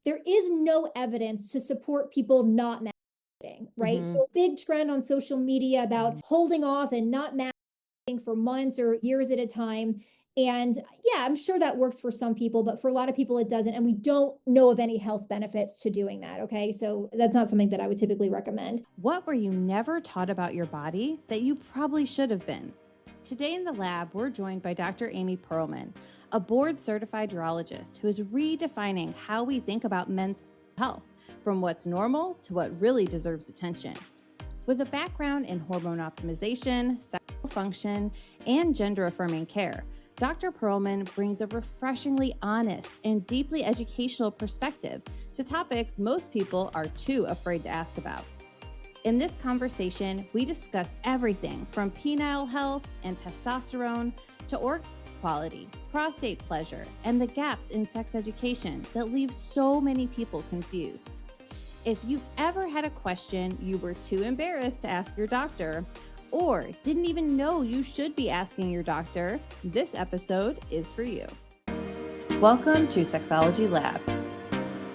there is no evidence to support people not masturbating, right? So a big trend on social media about holding off and not masturbating for months or years at a time. And yeah, I'm sure that works for some people, but for a lot of people, it doesn't. And we don't know of any health benefits to doing that. Okay. So that's not something that I would typically recommend. What were you never taught about your body that you probably should have been? Today in the lab, we're joined by Dr. Amy Pearlman, a board-certified urologist who is redefining how we think about men's health, from what's normal to what really deserves attention. With a background in hormone optimization, sexual function, and gender-affirming care, Dr. Pearlman brings a refreshingly honest and deeply educational perspective to topics most people are too afraid to ask about. In this conversation, we discuss everything from penile health and testosterone to organ quality, prostate pleasure, and the gaps in sex education that leave so many people confused. If you've ever had a question you were too embarrassed to ask your doctor, or didn't even know you should be asking your doctor, this episode is for you. Welcome to Sexology Lab.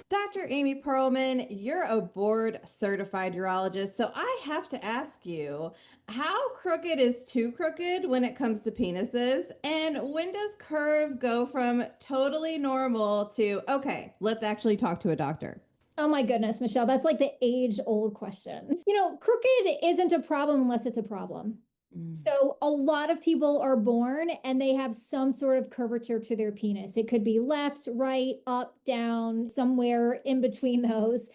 Dr. Amy Pearlman, you're a board-certified urologist, so I have to ask you, how crooked is too crooked when it comes to penises? And when does curve go from totally normal to, okay, let's actually talk to a doctor? Oh my goodness, Michelle, that's like the age-old question. Crooked isn't a problem unless it's a problem. So a lot of people are born and they have some sort of curvature to their penis. It could be left, right, up, down, somewhere in between those.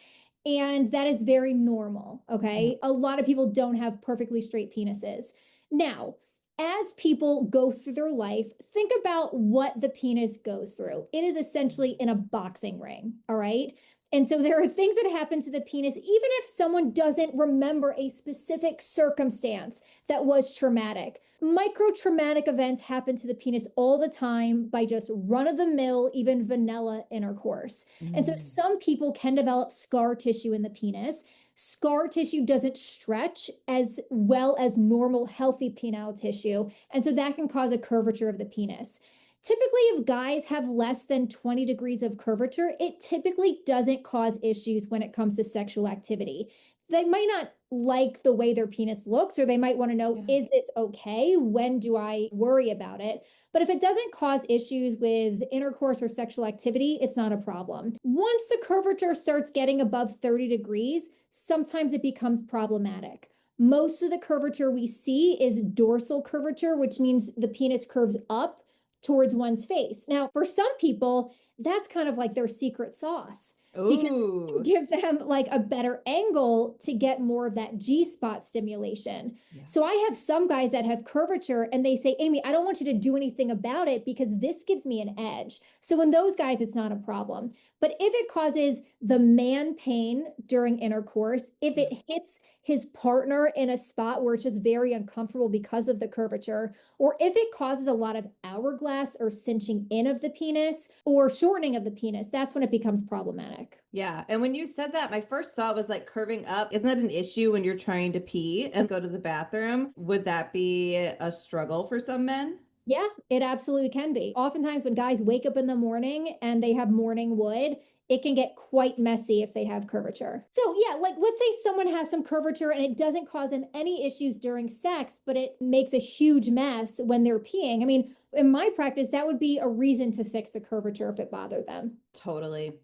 And that is very normal, okay? A lot of people don't have perfectly straight penises. Now, as people go through their life, think about what the penis goes through. It is essentially in a boxing ring, all right? And so there are things that happen to the penis, even if someone doesn't remember a specific circumstance that was traumatic. Micro-traumatic events happen to the penis all the time by just run-of-the-mill, even vanilla intercourse. And so some people can develop scar tissue in the penis. Scar tissue doesn't stretch as well as normal, healthy penile tissue. And so that can cause a curvature of the penis. Typically, if guys have less than 20 degrees of curvature, it typically doesn't cause issues when it comes to sexual activity. They might not like the way their penis looks, or they might want to know, is this okay? When do I worry about it? But if it doesn't cause issues with intercourse or sexual activity, it's not a problem. Once the curvature starts getting above 30 degrees, sometimes it becomes problematic. Most of the curvature we see is dorsal curvature, which means the penis curves up towards one's face. Now, for some people, that's kind of like their secret sauce. Because it gives them like a better angle to get more of that G-spot stimulation. So I have some guys that have curvature and they say, Amy, I don't want you to do anything about it because this gives me an edge. So in those guys, it's not a problem. But if it causes the man pain during intercourse, if it hits his partner in a spot where it's just very uncomfortable because of the curvature, or if it causes a lot of hourglass or cinching in of the penis or shortening of the penis, that's when it becomes problematic. Yeah. And when you said that, my first thought was like curving up. Isn't that an issue when you're trying to pee and go to the bathroom? Would that be a struggle for some men? Yeah, it absolutely can be. Oftentimes when guys wake up in the morning and they have morning wood, it can get quite messy if they have curvature. So yeah, like let's say someone has some curvature and it doesn't cause them any issues during sex, but it makes a huge mess when they're peeing. I mean, in my practice, that would be a reason to fix the curvature if it bothered them. Totally.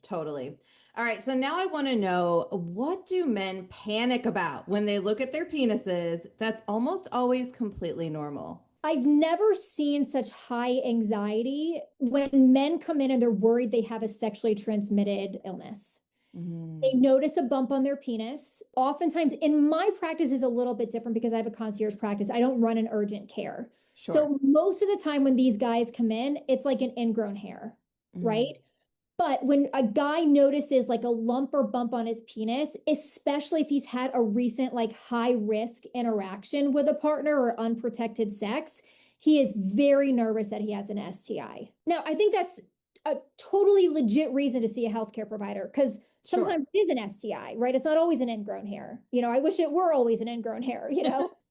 All right. So now I want to know, what do men panic about when they look at their penises that's almost always completely normal? I've never seen such high anxiety when men come in and they're worried they have a sexually transmitted illness. They notice a bump on their penis. Oftentimes, in my practice is a little bit different because I have a concierge practice. I don't run an urgent care. Sure. So most of the time when these guys come in, it's like an ingrown hair, right? But when a guy notices like a lump or bump on his penis, especially if he's had a recent like high risk interaction with a partner or unprotected sex, he is very nervous that he has an STI. Now, I think that's a totally legit reason to see a healthcare provider because sometimes it is an STI, right? It's not always an ingrown hair. I wish it were always an ingrown hair,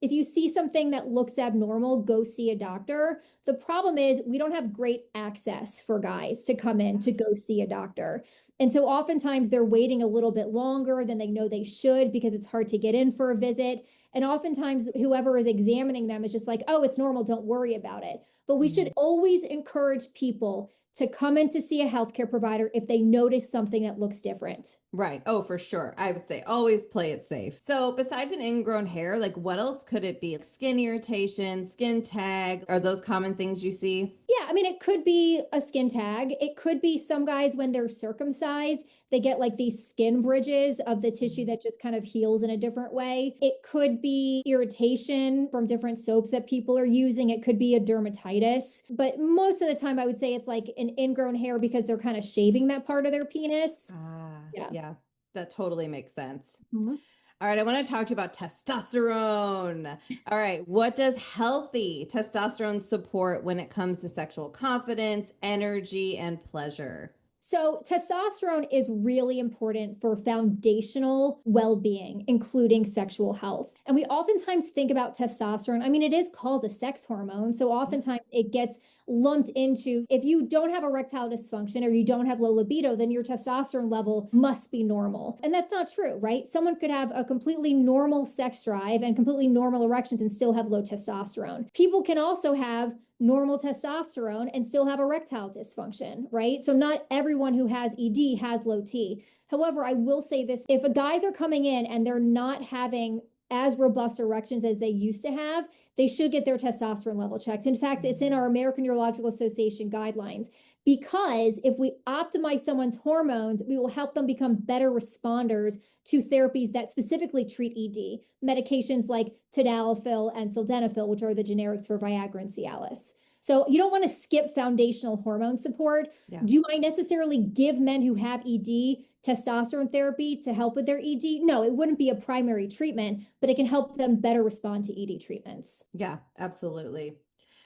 if you see something that looks abnormal, go see a doctor. The problem is we don't have great access for guys to come in to go see a doctor. And so oftentimes they're waiting a little bit longer than they know they should because it's hard to get in for a visit. And oftentimes whoever is examining them is just like, oh, it's normal, don't worry about it. But we should always encourage people to come in to see a healthcare provider if they notice something that looks different. Right. Oh, for sure. I would say always play it safe. So besides an ingrown hair, like what else could it be? Skin irritation, skin tag, are those common things you see? Yeah, I mean, it could be a skin tag. It could be some guys when they're circumcised, they get like these skin bridges of the tissue that just kind of heals in a different way. It could be irritation from different soaps that people are using. It could be a dermatitis. But most of the time, I would say it's like an ingrown hair because they're kind of shaving that part of their penis. Yeah, that totally makes sense. Mhm. All right, I want to talk to you about testosterone. All right, what does healthy testosterone support when it comes to sexual confidence, energy, and pleasure? So, testosterone is really important for foundational well being, including sexual health. And we oftentimes think about testosterone. I mean, it is called a sex hormone. So, oftentimes it gets lumped into if you don't have erectile dysfunction or you don't have low libido, then your testosterone level must be normal. And that's not true, right? Someone could have a completely normal sex drive and completely normal erections and still have low testosterone. People can also have normal testosterone and still have erectile dysfunction, right? So not everyone who has ED has low T. However, I will say this, if guys are coming in and they're not having as robust erections as they used to have, they should get their testosterone level checked. In fact, it's in our American Urological Association guidelines because if we optimize someone's hormones, we will help them become better responders to therapies that specifically treat ED, medications like tadalafil and sildenafil, which are the generics for Viagra and Cialis. So you don't want to skip foundational hormone support. Yeah. Do I necessarily give men who have ED testosterone therapy to help with their ED? No, it wouldn't be a primary treatment, but it can help them better respond to ED treatments. Yeah, absolutely.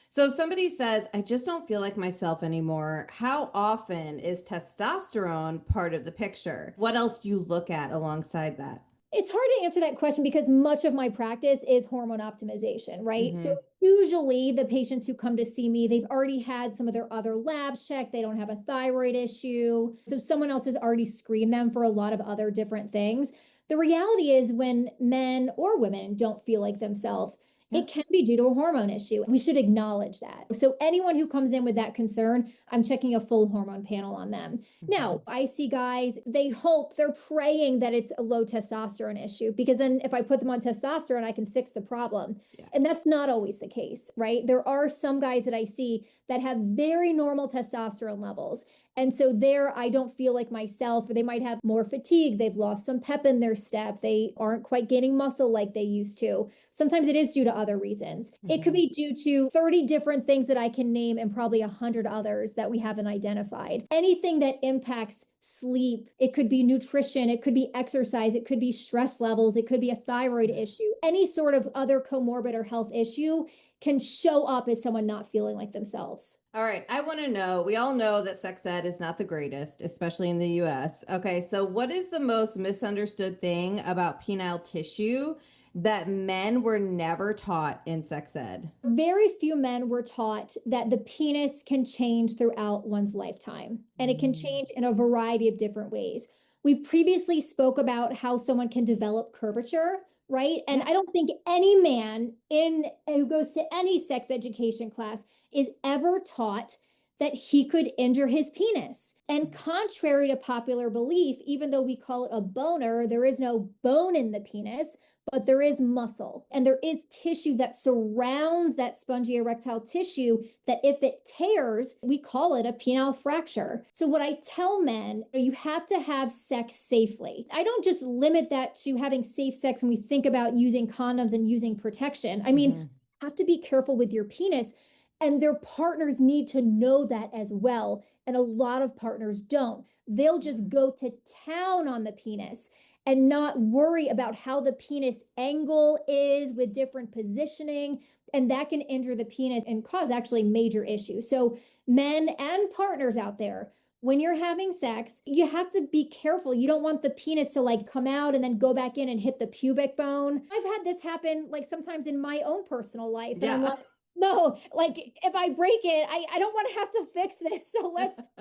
So if somebody says, I just don't feel like myself anymore, how often is testosterone part of the picture? What else do you look at alongside that? It's hard to answer that question because much of my practice is hormone optimization, right? So Mm-hmm. usually the patients who come to see me, they've already had some of their other labs checked. They don't have a thyroid issue. So someone else has already screened them for a lot of other different things. The reality is when men or women don't feel like themselves, Yeah. it can be due to a hormone issue. We should acknowledge that. So anyone who comes in with that concern, I'm checking a full hormone panel on them. Now, I see guys, they hope, they're praying that it's a low testosterone issue because then if I put them on testosterone, I can fix the problem. Yeah. And that's not always the case, right? There are some guys that I see that have very normal testosterone levels. And so there, I don't feel like myself. They might have more fatigue. They've lost some pep in their step. They aren't quite gaining muscle like they used to. Sometimes it is due to other reasons. It could be due to 30 different things that I can name and probably 100 others that we haven't identified. Anything that impacts sleep, it could be nutrition, it could be exercise, it could be stress levels, it could be a thyroid issue. Any sort of other comorbid or health issue can show up as someone not feeling like themselves. All right, I want to know, we all know that sex ed is not the greatest, especially in the US. Okay, so what is the most misunderstood thing about penile tissue that men were never taught in sex ed? Very few men were taught that the penis can change throughout one's lifetime, and it can change in a variety of different ways. We previously spoke about how someone can develop curvature, right? And I don't think any man who goes to any sex education class is ever taught that he could injure his penis. And contrary to popular belief, even though we call it a boner, there is no bone in the penis, but there is muscle and there is tissue that surrounds that spongy erectile tissue that if it tears, we call it a penile fracture. So what I tell men, you have to have sex safely. I don't just limit that to having safe sex when we think about using condoms and using protection. I mean, you have to be careful with your penis, and their partners need to know that as well. And a lot of partners don't. They'll just go to town on the penis and not worry about how the penis angle is with different positioning. And that can injure the penis and cause actually major issues. So men and partners out there, when you're having sex, you have to be careful. You don't want the penis to like come out and then go back in and hit the pubic bone. I've had this happen like sometimes in my own personal life. And I'm like, no, like if I break it, I don't want to have to fix this. So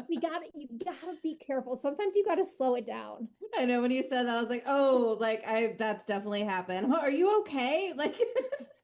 you gotta be careful. Sometimes you gotta slow it down. I know when you said that, I was like, oh, like that's definitely happened. Are you okay? Like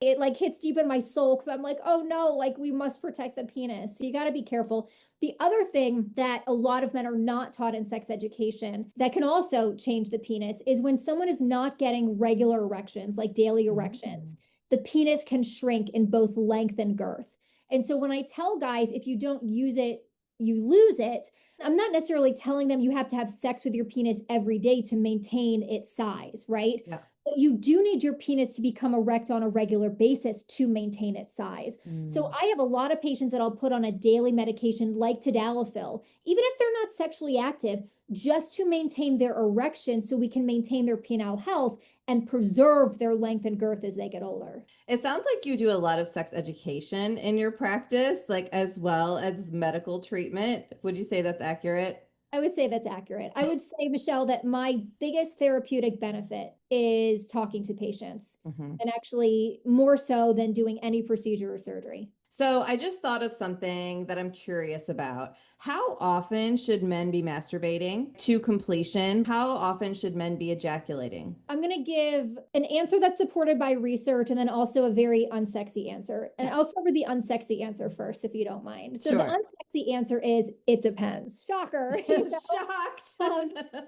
it like hits deep in my soul because I'm like, oh no, like we must protect the penis. So you got to be careful. The other thing that a lot of men are not taught in sex education that can also change the penis is when someone is not getting regular erections, like daily erections, the penis can shrink in both length and girth. And so when I tell guys, if you don't use it, you lose it, I'm not necessarily telling them you have to have sex with your penis every day to maintain its size, right? Yeah. But you do need your penis to become erect on a regular basis to maintain its size. So I have a lot of patients that I'll put on a daily medication like tadalafil, even if they're not sexually active, just to maintain their erection so we can maintain their penile health and preserve their length and girth as they get older. It sounds like you do a lot of sex education in your practice, like as well as medical treatment. Would you say that's accurate? I would say that's accurate. I would say, Michelle, that my biggest therapeutic benefit is talking to patients, and actually more so than doing any procedure or surgery. So I just thought of something that I'm curious about. How often should men be masturbating to completion? How often should men be ejaculating? I'm going to give an answer that's supported by research and then also a very unsexy answer. And I'll start with the unsexy answer first, if you don't mind. So the unsexy answer is it depends. Shocker. Shocked.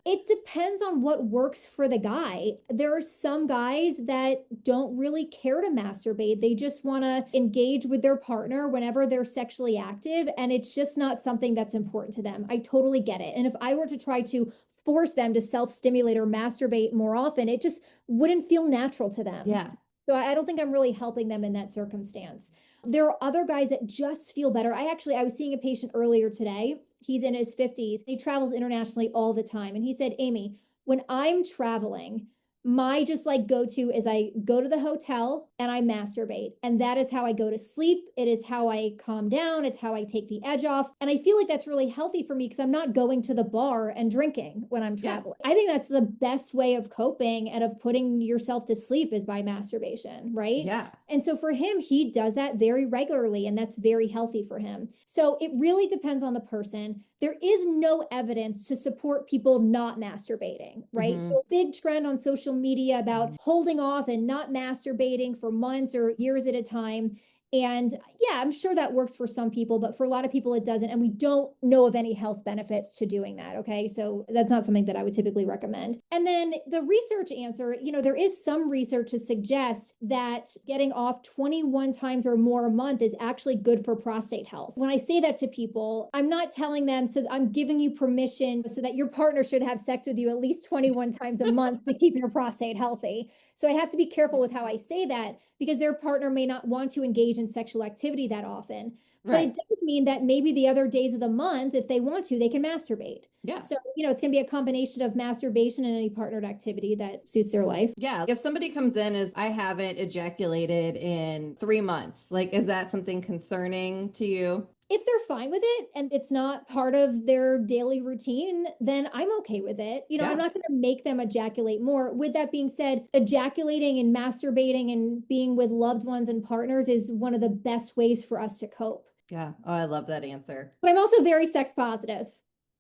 It depends on what works for the guy. There are some guys that don't really care to masturbate. They just want to engage with their partner whenever they're sexually active. And it's just not something that's important to them. I totally get it. And if I were to try to force them to self-stimulate or masturbate more often, it just wouldn't feel natural to them. Yeah. So I don't think I'm really helping them in that circumstance. There are other guys that just feel better. I was seeing a patient earlier today. He's in his 50s. He travels internationally all the time. And he said, Amy, when I'm traveling, my just like go-to is I go to the hotel and I masturbate. And that is how I go to sleep. It is how I calm down. It's how I take the edge off. And I feel like that's really healthy for me because I'm not going to the bar and drinking when I'm traveling. I think that's the best way of coping and of putting yourself to sleep is by masturbation, right? Yeah. And so for him, he does that very regularly, and that's very healthy for him. So it really depends on the person. There is no evidence to support people not masturbating, right? So a big trend on social media about holding off and not masturbating for months or years at a time. And yeah, I'm sure that works for some people, but for a lot of people, it doesn't. And we don't know of any health benefits to doing that. Okay. So that's not something that I would typically recommend. And then the research answer, there is some research to suggest that getting off 21 times or more a month is actually good for prostate health. When I say that to people, I'm not telling them, so I'm giving you permission so that your partner should have sex with you at least 21 times a month to keep your prostate healthy. So I have to be careful with how I say that because their partner may not want to engage in sexual activity that often. But it does mean that maybe the other days of the month, if they want to, they can masturbate. Yeah. So, it's going to be a combination of masturbation and any partnered activity that suits their life. Yeah. If somebody comes in as I haven't ejaculated in 3 months, like, is that something concerning to you? If they're fine with it and it's not part of their daily routine, then I'm okay with it. I'm not going to make them ejaculate more. With that being said, ejaculating and masturbating and being with loved ones and partners is one of the best ways for us to cope. Yeah. Oh, I love that answer. But I'm also very sex positive.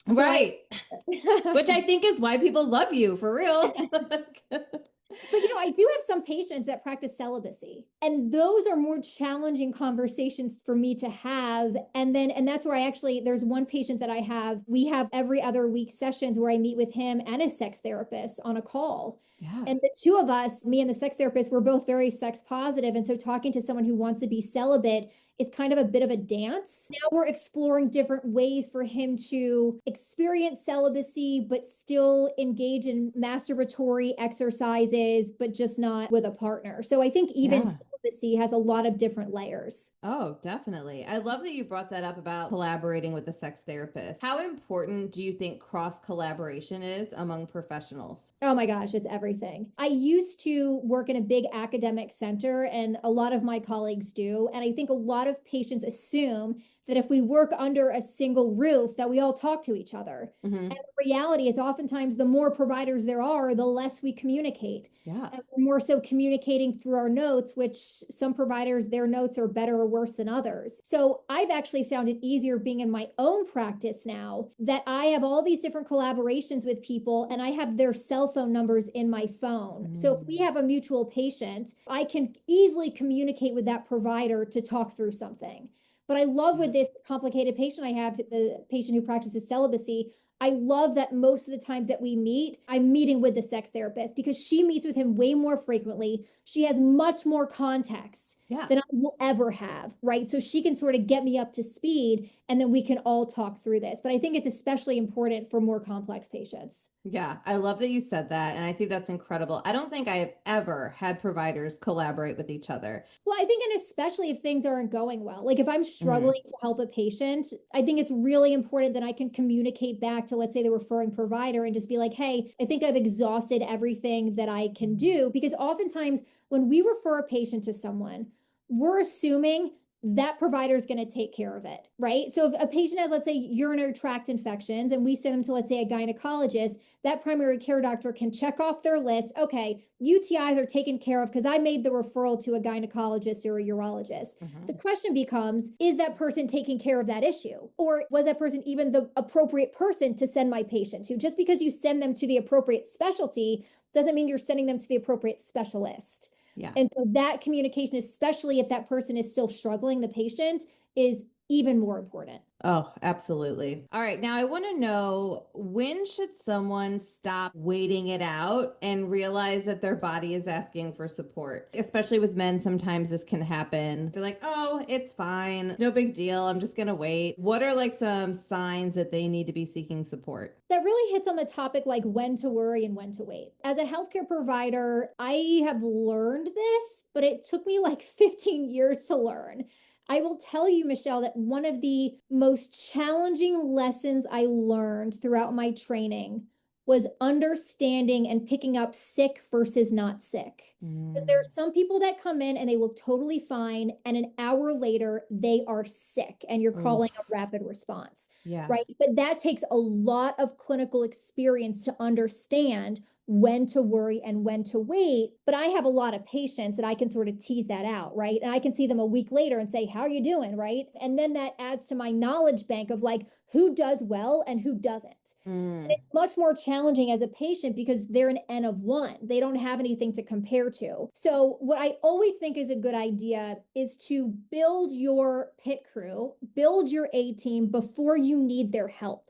So right. Which I think is why people love you, for real. But I do have some patients that practice celibacy, and those are more challenging conversations for me to have. And that's where there's one patient that we have every other week sessions where I meet with him and a sex therapist on a call. Yeah. And the two of us, me and the sex therapist, we're both very sex positive. And so talking to someone who wants to be celibate is kind of a bit of a dance. Now we're exploring different ways for him to experience celibacy, but still engage in masturbatory exercises, but just not with a partner. So I think even celibacy has a lot of different layers. Oh, definitely. I love that you brought that up about collaborating with a sex therapist. How important do you think cross collaboration is among professionals? Oh my gosh, it's everything. I used to work in a big academic center, and a lot of my colleagues do. And I think a lot of patients assume that if we work under a single roof, that we all talk to each other. Mm-hmm. And the reality is oftentimes the more providers there are, the less we communicate. Yeah. And we're more so communicating through our notes, which some providers, their notes are better or worse than others. So I've actually found it easier being in my own practice now that I have all these different collaborations with people and I have their cell phone numbers in my phone. So if we have a mutual patient, I can easily communicate with that provider to talk through something. But I love with this complicated patient I have, the patient who practices celibacy, I love that most of the times that we meet, I'm meeting with the sex therapist because she meets with him way more frequently. She has much more context than I will ever have, right? So she can sort of get me up to speed and then we can all talk through this. But I think it's especially important for more complex patients. Yeah, I love that you said that. And I think that's incredible. I don't think I have ever had providers collaborate with each other. Well, I think, and especially if things aren't going well, like if I'm struggling to help a patient, I think it's really important that I can communicate back to, let's say, the referring provider and just be like, hey, I think I've exhausted everything that I can do. Because oftentimes when we refer a patient to someone, we're assuming that provider is going to take care of it, right? So if a patient has, let's say, urinary tract infections and we send them to, let's say, a gynecologist, that primary care doctor can check off their list. Okay, UTIs are taken care of because I made the referral to a gynecologist or a urologist. The question becomes, is that person taking care of that issue? Or was that person even the appropriate person to send my patient to? Just because you send them to the appropriate specialty doesn't mean you're sending them to the appropriate specialist. Yeah. And so that communication, especially if that person is still struggling, the patient, is even more important. Oh, absolutely. All right. Now I want to know, when should someone stop waiting it out and realize that their body is asking for support? Especially with men, sometimes this can happen. They're like, oh, it's fine. No big deal. I'm just going to wait. What are like some signs that they need to be seeking support? That really hits on the topic like when to worry and when to wait. As a healthcare provider, I have learned this, but it took me like 15 years to learn. I will tell you, Michelle, that one of the most challenging lessons I learned throughout my training was understanding and picking up sick versus not sick. Because there are some people that come in and they look totally fine, and an hour later, they are sick, and you're calling a rapid response. Yeah. Right? But that takes a lot of clinical experience to understand when to worry and when to wait. But I have a lot of patients that I can sort of tease that out, right? And I can see them a week later and say, how are you doing, right? And then that adds to my knowledge bank of like who does well and who doesn't. And it's much more challenging as a patient because they're an N of one. They don't have anything to compare to. So what I always think is a good idea is to build your pit crew, build your A team before you need their help.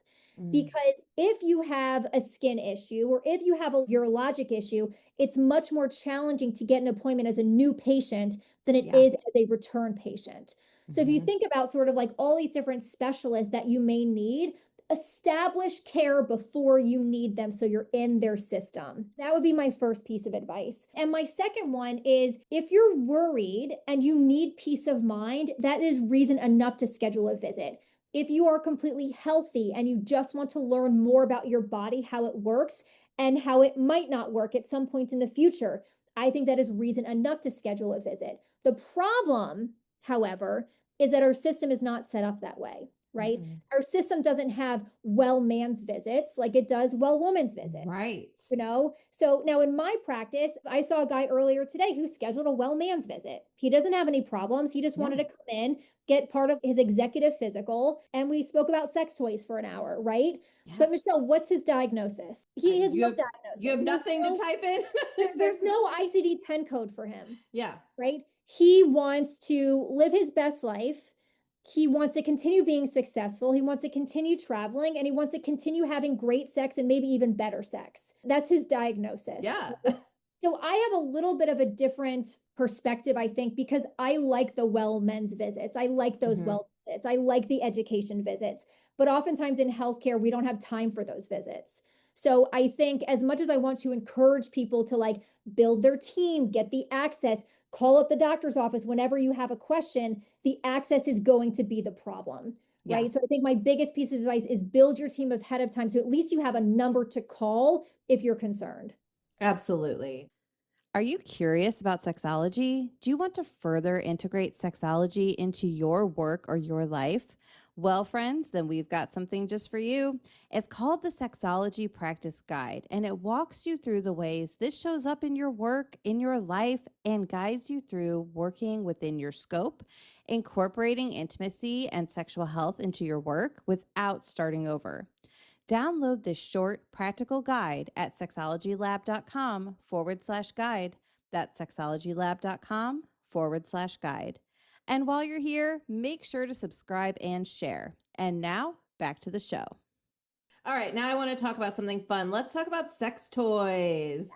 Because if you have a skin issue or if you have a urologic issue, it's much more challenging to get an appointment as a new patient than it is as a return patient. So if you think about sort of like all these different specialists that you may need, establish care before you need them so you're in their system. That would be my first piece of advice. And my second one is, if you're worried and you need peace of mind, that is reason enough to schedule a visit. If you are completely healthy and you just want to learn more about your body, how it works, and how it might not work at some point in the future, I think that is reason enough to schedule a visit. The problem, however, is that our system is not set up that way, right? Our system doesn't have well man's visits like it does well woman's visits. Right. You know, so now in my practice, I saw a guy earlier today who scheduled a well man's visit. He doesn't have any problems. He just wanted to come in, get part of his executive physical, and we spoke about sex toys for an hour, right? But Michelle, what's his diagnosis? He has no diagnosis. You have nothing to type in? There's no ICD-10 code for him. Yeah. Right? He wants to live his best life. He wants to continue being successful. He wants to continue traveling, and he wants to continue having great sex and maybe even better sex. That's his diagnosis. Yeah. So I have a little bit of a different perspective, I think, because I like the well men's visits. I like those well visits. I like the education visits. But oftentimes in healthcare, we don't have time for those visits. So I think as much as I want to encourage people to like build their team, get the access, call up the doctor's office whenever you have a question, the access is going to be the problem, right? So I think my biggest piece of advice is build your team ahead of time so at least you have a number to call if you're concerned. Absolutely. Are you curious about sexology? Do you want to further integrate sexology into your work or your life? Well, friends, then we've got something just for you. It's called the Sexology Practice Guide, and it walks you through the ways this shows up in your work, in your life, and guides you through working within your scope, incorporating intimacy and sexual health into your work without starting over. Download this short, practical guide at sexologylab.com/guide. That's sexologylab.com/guide. And while you're here, make sure to subscribe and share. And now, back to the show. All right, now I want to talk about something fun. Let's talk about sex toys.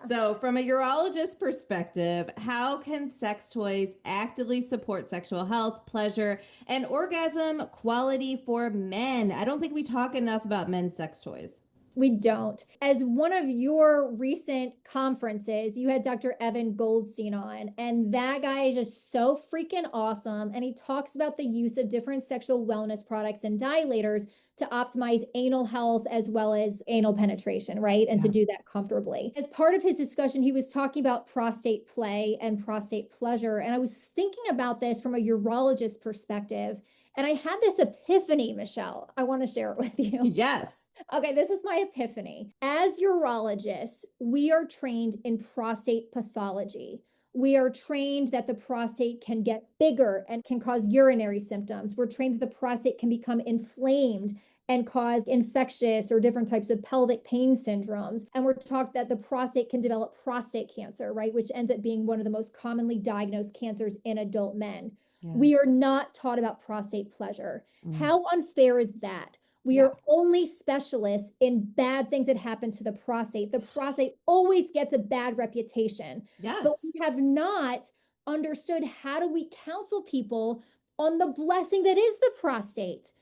So, from a urologist perspective, how can sex toys actively support sexual health, pleasure, and orgasm quality for men? I don't think we talk enough about men's sex toys. We don't. As one of your recent conferences, you had Dr. Evan Goldstein on, and that guy is just so freaking awesome. And he talks about the use of different sexual wellness products and dilators to optimize anal health as well as anal penetration, right? And to do that comfortably. As part of his discussion, he was talking about prostate play and prostate pleasure. And I was thinking about this from a urologist perspective. And I had this epiphany, Michelle. I want to share it with you. Yes. Okay, this is my epiphany. As urologists, we are trained in prostate pathology. We are trained that the prostate can get bigger and can cause urinary symptoms. We're trained that the prostate can become inflamed and cause infectious or different types of pelvic pain syndromes. And we're taught that the prostate can develop prostate cancer, right? Which ends up being one of the most commonly diagnosed cancers in adult men. Yeah. We are not taught about prostate pleasure. How unfair is that? We are only specialists in bad things that happen to the prostate. The prostate always gets a bad reputation. Yes. But we have not understood how do we counsel people on the blessing that is the prostate,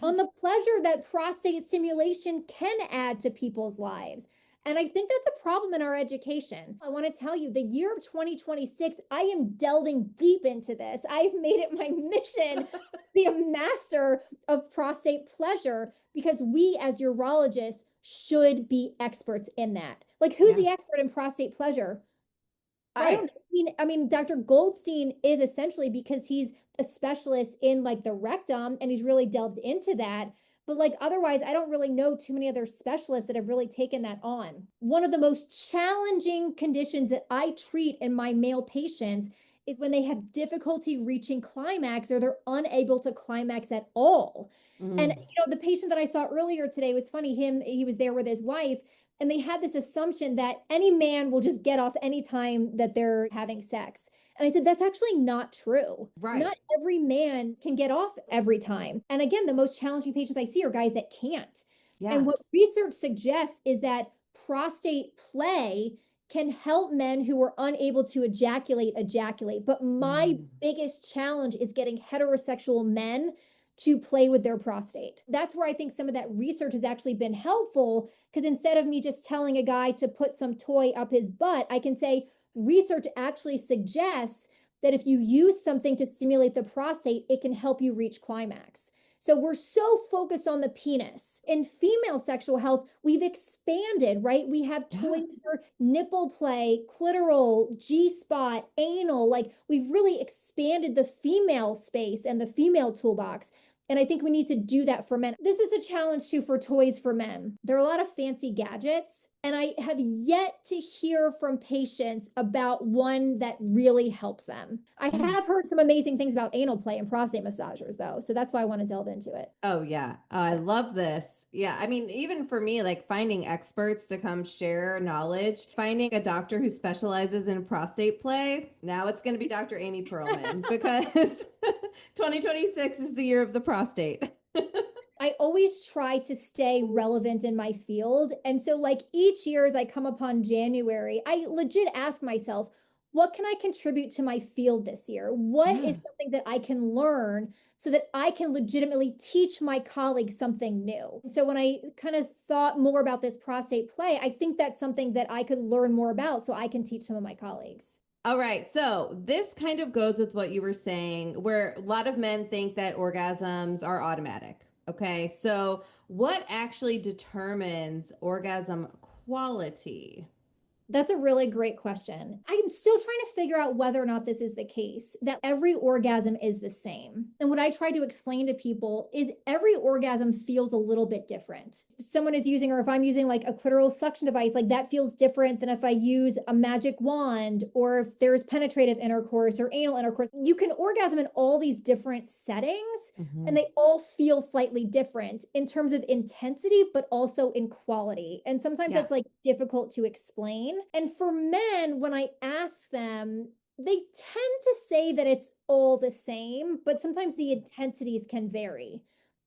on the pleasure that prostate stimulation can add to people's lives. And I think that's a problem in our education. I want to tell you, the year of 2026, I am delving deep into this. I've made it my mission to be a master of prostate pleasure because we as urologists should be experts in that. Like, who's the expert in prostate pleasure? Right. I mean, Dr. Goldstein is essentially because he's a specialist in like the rectum and he's really delved into that. But like, otherwise, I don't really know too many other specialists that have really taken that on. One of the most challenging conditions that I treat in my male patients is when they have difficulty reaching climax or they're unable to climax at all. And, the patient that I saw earlier today was funny. He was there with his wife. And they had this assumption that any man will just get off anytime that they're having sex. And I said, that's actually not true. Right. Not every man can get off every time. And again, the most challenging patients I see are guys that can't. Yeah. And what research suggests is that prostate play can help men who are unable to ejaculate. But my biggest challenge is getting heterosexual men to play with their prostate. That's where I think some of that research has actually been helpful, because instead of me just telling a guy to put some toy up his butt, I can say research actually suggests that if you use something to stimulate the prostate, it can help you reach climax. So we're so focused on the penis. In female sexual health, we've expanded, right? We have toys for nipple play, clitoral, G-spot, anal. Like, we've really expanded the female space and the female toolbox. And I think we need to do that for men. This is a challenge too for toys for men. There are a lot of fancy gadgets, and I have yet to hear from patients about one that really helps them. I have heard some amazing things about anal play and prostate massagers though. So that's why I want to delve into it. Oh yeah. I love this. Yeah. I mean, even for me, like finding experts to come share knowledge, finding a doctor who specializes in prostate play. Now it's going to be Dr. Amy Pearlman because 2026 is the year of the prostate. I always try to stay relevant in my field. And so like each year as I come upon January, I legit ask myself, what can I contribute to my field this year? What is something that I can learn so that I can legitimately teach my colleagues something new? So when I kind of thought more about this prostate play, I think that's something that I could learn more about so I can teach some of my colleagues. All right. So this kind of goes with what you were saying, where a lot of men think that orgasms are automatic. Okay. So what actually determines orgasm quality? That's a really great question. I'm still trying to figure out whether or not this is the case, that every orgasm is the same. And what I try to explain to people is every orgasm feels a little bit different. If someone is using, or if I'm using like a clitoral suction device, like that feels different than if I use a magic wand, or if there's penetrative intercourse or anal intercourse. You can orgasm in all these different settings, and they all feel slightly different in terms of intensity, but also in quality. And sometimes that's like difficult to explain. And for men, when I ask them, they tend to say that it's all the same, but sometimes the intensities can vary.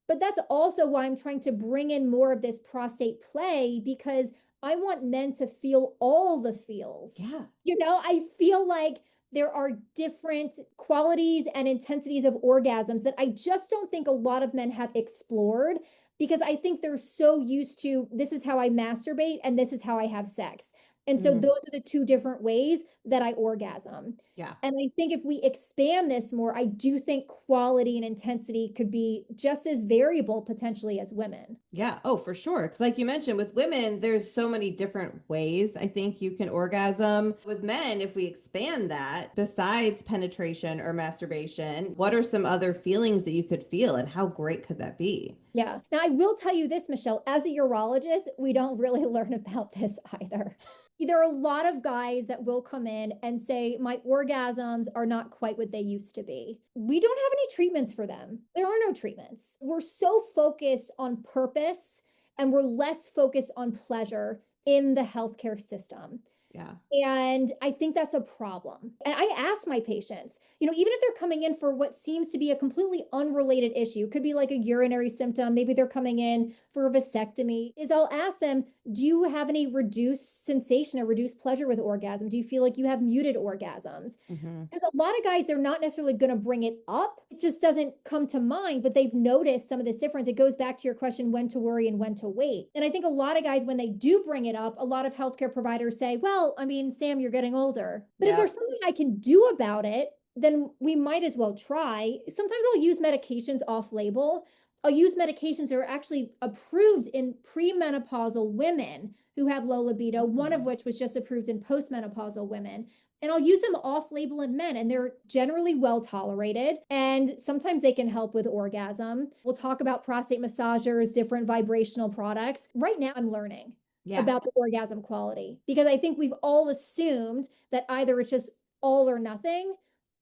But that's also why I'm trying to bring in more of this prostate play, because I want men to feel all the feels. Yeah. I feel like there are different qualities and intensities of orgasms that I just don't think a lot of men have explored, because I think they're so used to, this is how I masturbate and this is how I have sex. And so those are the two different ways that I orgasm. Yeah. And I think if we expand this more, I do think quality and intensity could be just as variable potentially as women. Yeah. Oh, for sure. Because like you mentioned, with women, there's so many different ways I think you can orgasm. With men, if we expand that, besides penetration or masturbation, what are some other feelings that you could feel, and how great could that be? Yeah. Now, I will tell you this, Michelle, as a urologist, we don't really learn about this either. There are a lot of guys that will come in and say, my orgasms are not quite what they used to be. We don't have any treatments for them. There are no treatments. We're so focused on purpose, and we're less focused on pleasure in the healthcare system. Yeah. And I think that's a problem. And I ask my patients, even if they're coming in for what seems to be a completely unrelated issue, could be like a urinary symptom, maybe they're coming in for a vasectomy, is I'll ask them, do you have any reduced sensation or reduced pleasure with orgasm? Do you feel like you have muted orgasms? Because a lot of guys, they're not necessarily going to bring it up. It just doesn't come to mind, but they've noticed some of this difference. It goes back to your question, when to worry and when to wait. And I think a lot of guys, when they do bring it up, a lot of healthcare providers say, well, I mean, Sam, you're getting older. But if there's something I can do about it, then we might as well try. Sometimes I'll use medications off label. I'll use medications that are actually approved in premenopausal women who have low libido, one of which was just approved in postmenopausal women. And I'll use them off label in men, and they're generally well tolerated. And sometimes they can help with orgasm. We'll talk about prostate massagers, different vibrational products. Right now, I'm learning about the orgasm quality, because I think we've all assumed that either it's just all or nothing,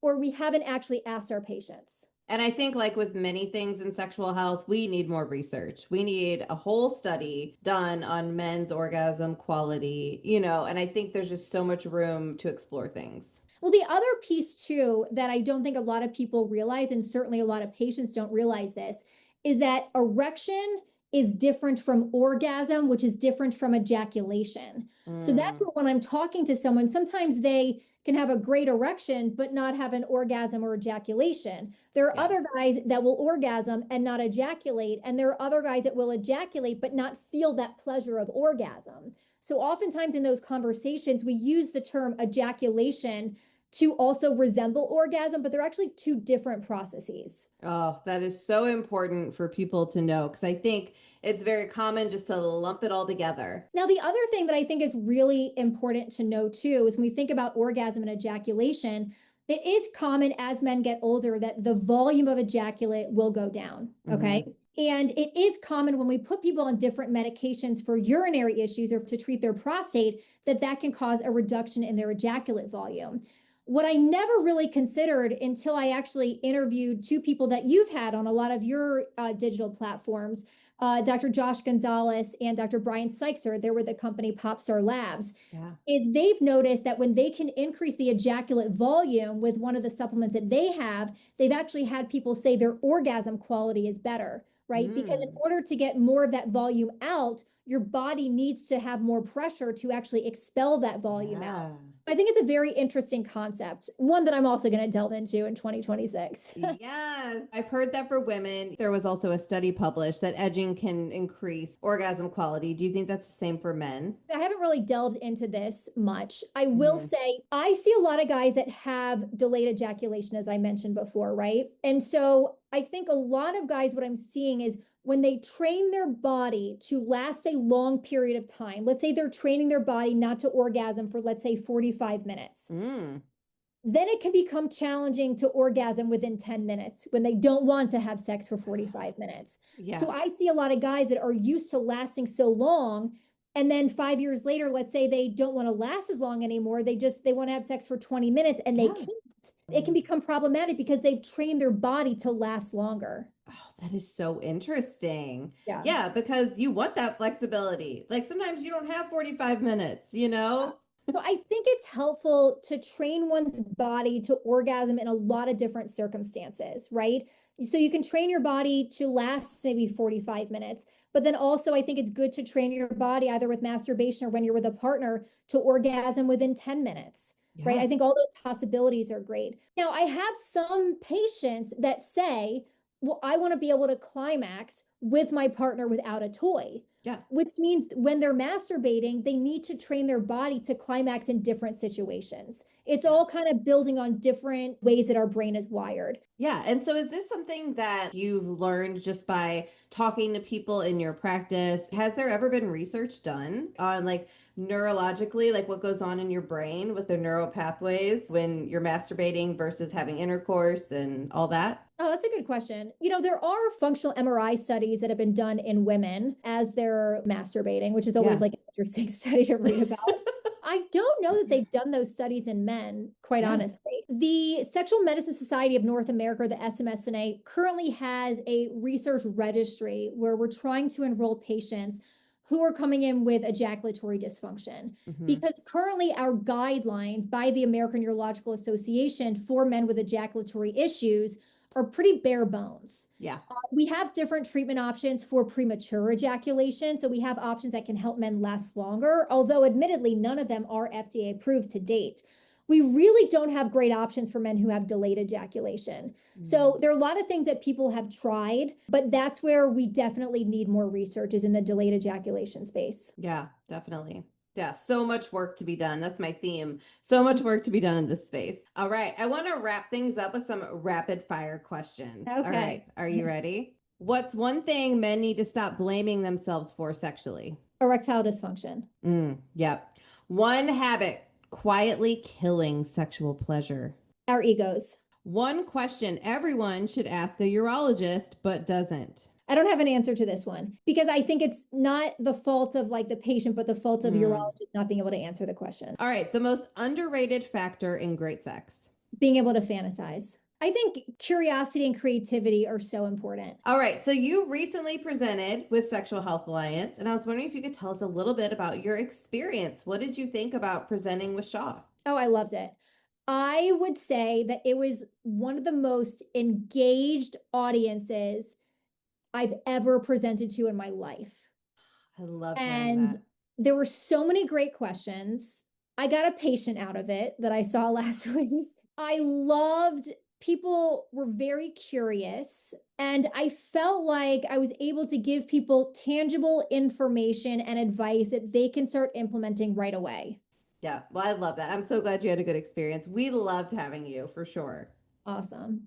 or we haven't actually asked our patients. And I think, like with many things in sexual health, we need more research. We need a whole study done on men's orgasm quality, and I think there's just so much room to explore things. Well, the other piece too, that I don't think a lot of people realize, and certainly a lot of patients don't realize this, is that erection is different from orgasm, which is different from ejaculation. So that's where, when I'm talking to someone, sometimes they can have a great erection, but not have an orgasm or ejaculation. There are other guys that will orgasm and not ejaculate. And there are other guys that will ejaculate, but not feel that pleasure of orgasm. So oftentimes in those conversations, we use the term ejaculation to also resemble orgasm, but they're actually two different processes. Oh, that is so important for people to know, because I think it's very common just to lump it all together. Now, the other thing that I think is really important to know too is when we think about orgasm and ejaculation, it is common as men get older that the volume of ejaculate will go down. Okay. And it is common when we put people on different medications for urinary issues or to treat their prostate, that can cause a reduction in their ejaculate volume. What I never really considered until I actually interviewed two people that you've had on a lot of your digital platforms, Dr. Josh Gonzalez and Dr. Brian Sykes, they were the company Popstar Labs, is they've noticed that when they can increase the ejaculate volume with one of the supplements that they have, they've actually had people say their orgasm quality is better, right? Because in order to get more of that volume out, your body needs to have more pressure to actually expel that volume out. I think it's a very interesting concept, one that I'm also going to delve into in 2026. Yes, I've heard that for women. There was also a study published that edging can increase orgasm quality. Do you think that's the same for men? I haven't really delved into this much. I will say I see a lot of guys that have delayed ejaculation, as I mentioned before, right? And so I think a lot of guys, what I'm seeing is when they train their body to last a long period of time, let's say they're training their body not to orgasm for, let's say, 45 minutes. Then it can become challenging to orgasm within 10 minutes when they don't want to have sex for 45 minutes. Yeah. So I see a lot of guys that are used to lasting so long. And then 5 years later, let's say they don't want to last as long anymore. They want to have sex for 20 minutes and they can't. It can become problematic because they've trained their body to last longer. Oh, that is so interesting. Yeah. Yeah, because you want that flexibility. Like sometimes you don't have 45 minutes, you know? So I think it's helpful to train one's body to orgasm in a lot of different circumstances, right? So you can train your body to last maybe 45 minutes, but then also I think it's good to train your body either with masturbation or when you're with a partner to orgasm within 10 minutes. Right. I think all those possibilities are great. Now, I have some patients that say, well, I want to be able to climax with my partner without a toy. Yeah. Which means when they're masturbating, they need to train their body to climax in different situations. It's all kind of building on different ways that our brain is wired. Yeah. And so is this something that you've learned just by talking to people in your practice? Has there ever been research done on like neurologically, like what goes on in your brain with the neural pathways when you're masturbating versus having intercourse and all that? Oh, that's a good question. There are functional MRI studies that have been done in women as they're masturbating, which is always like an interesting study to read about. I don't know that they've done those studies in men, quite honestly. The Sexual Medicine Society of North America, the SMSNA, currently has a research registry where we're trying to enroll patients who are coming in with ejaculatory dysfunction. Because currently our guidelines by the American Urological Association for men with ejaculatory issues are pretty bare bones. Yeah. We have different treatment options for premature ejaculation. So we have options that can help men last longer, although admittedly, none of them are FDA approved to date. We really don't have great options for men who have delayed ejaculation. So there are a lot of things that people have tried, but that's where we definitely need more research is in the delayed ejaculation space. Yeah, definitely. Yeah, so much work to be done. That's my theme. So much work to be done in this space. All right. I want to wrap things up with some rapid fire questions. Okay. All right. Are you ready? What's one thing men need to stop blaming themselves for sexually? Erectile dysfunction. Yep. One habit quietly killing sexual pleasure. Our egos. One question everyone should ask a urologist but doesn't. I don't have an answer to this one because I think it's not the fault of like the patient, but the fault of urologist not being able to answer the question. All right. The most underrated factor in great sex. Being able to fantasize. I think curiosity and creativity are so important. All right. So you recently presented with Sexual Health Alliance, and I was wondering if you could tell us a little bit about your experience. What did you think about presenting with Shaw? Oh, I loved it. I would say that it was one of the most engaged audiences I've ever presented to in my life. I love hearing that. There were so many great questions. I got a patient out of it that I saw last week. I loved people were very curious, and I felt like I was able to give people tangible information and advice that they can start implementing right away. Yeah, well, I love that. I'm so glad you had a good experience. We loved having you for sure. Awesome.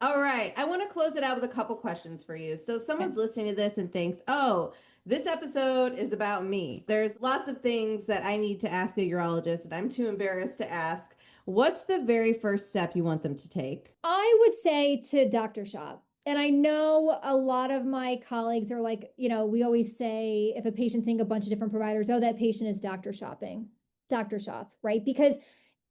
All right. I want to close it out with a couple questions for you. So if someone's listening to this and thinks, oh, this episode is about me, there's lots of things that I need to ask a urologist and I'm too embarrassed to ask. What's the very first step you want them to take? I would say to doctor shop. And I know a lot of my colleagues are like, we always say if a patient's seeing a bunch of different providers, oh, that patient is doctor shopping. Doctor shop, right? Because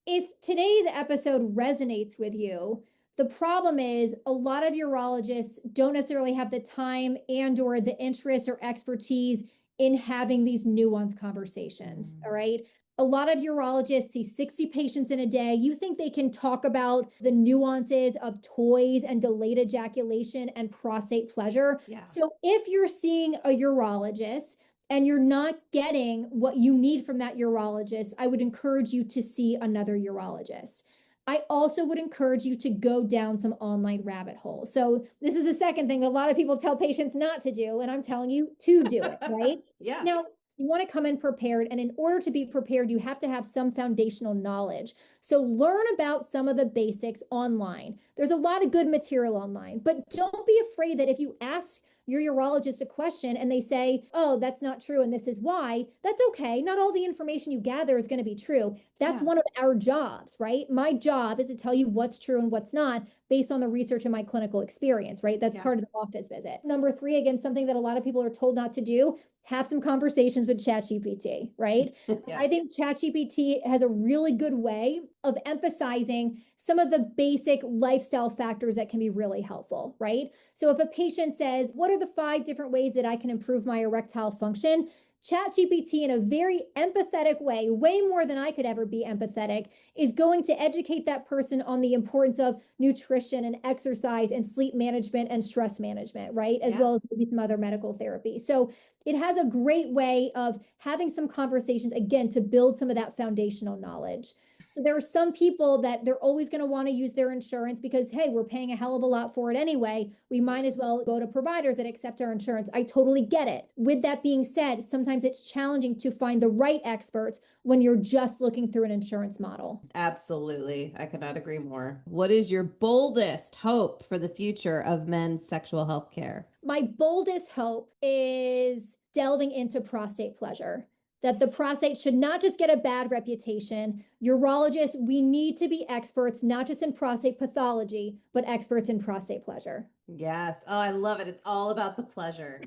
if today's episode resonates with you, the problem is a lot of urologists don't necessarily have the time and or the interest or expertise in having these nuanced conversations. All right. A lot of urologists see 60 patients in a day. You think they can talk about the nuances of toys and delayed ejaculation and prostate pleasure. Yeah. So if you're seeing a urologist and you're not getting what you need from that urologist, I would encourage you to see another urologist. I also would encourage you to go down some online rabbit holes. So this is the second thing a lot of people tell patients not to do, and I'm telling you to do it, right? Yeah. Now, you want to come in prepared, and in order to be prepared, you have to have some foundational knowledge. So learn about some of the basics online. There's a lot of good material online, but don't be afraid that if you ask your urologist a question and they say, oh, that's not true and this is why, that's okay. Not all the information you gather is going to be true. That's one of our jobs, right? My job is to tell you what's true and what's not based on the research and my clinical experience, right? That's part of the office visit. Number 3, again, something that a lot of people are told not to do, have some conversations with ChatGPT, right? I think ChatGPT has a really good way of emphasizing some of the basic lifestyle factors that can be really helpful, right? So if a patient says, what are the 5 different ways that I can improve my erectile function? ChatGPT, in a very empathetic way, way more than I could ever be empathetic, is going to educate that person on the importance of nutrition and exercise and sleep management and stress management, right? As well as maybe some other medical therapy. So it has a great way of having some conversations, again, to build some of that foundational knowledge. So there are some people that they're always going to want to use their insurance because, hey, we're paying a hell of a lot for it anyway. We might as well go to providers that accept our insurance. I totally get it. With that being said, sometimes it's challenging to find the right experts when you're just looking through an insurance model. Absolutely. I could not agree more. What is your boldest hope for the future of men's sexual health care? My boldest hope is delving into prostate pleasure. That the prostate should not just get a bad reputation. Urologists, we need to be experts, not just in prostate pathology, but experts in prostate pleasure. Yes. Oh, I love it. It's all about the pleasure.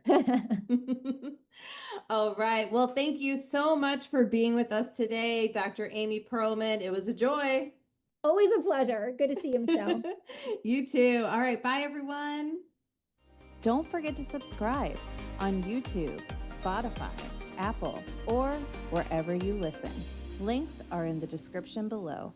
All right. Well, thank you so much for being with us today, Dr. Amy Pearlman. It was a joy. Always a pleasure. Good to see you, Michelle. You too. All right. Bye, everyone. Don't forget to subscribe on YouTube, Spotify, Apple, or wherever you listen. Links are in the description below.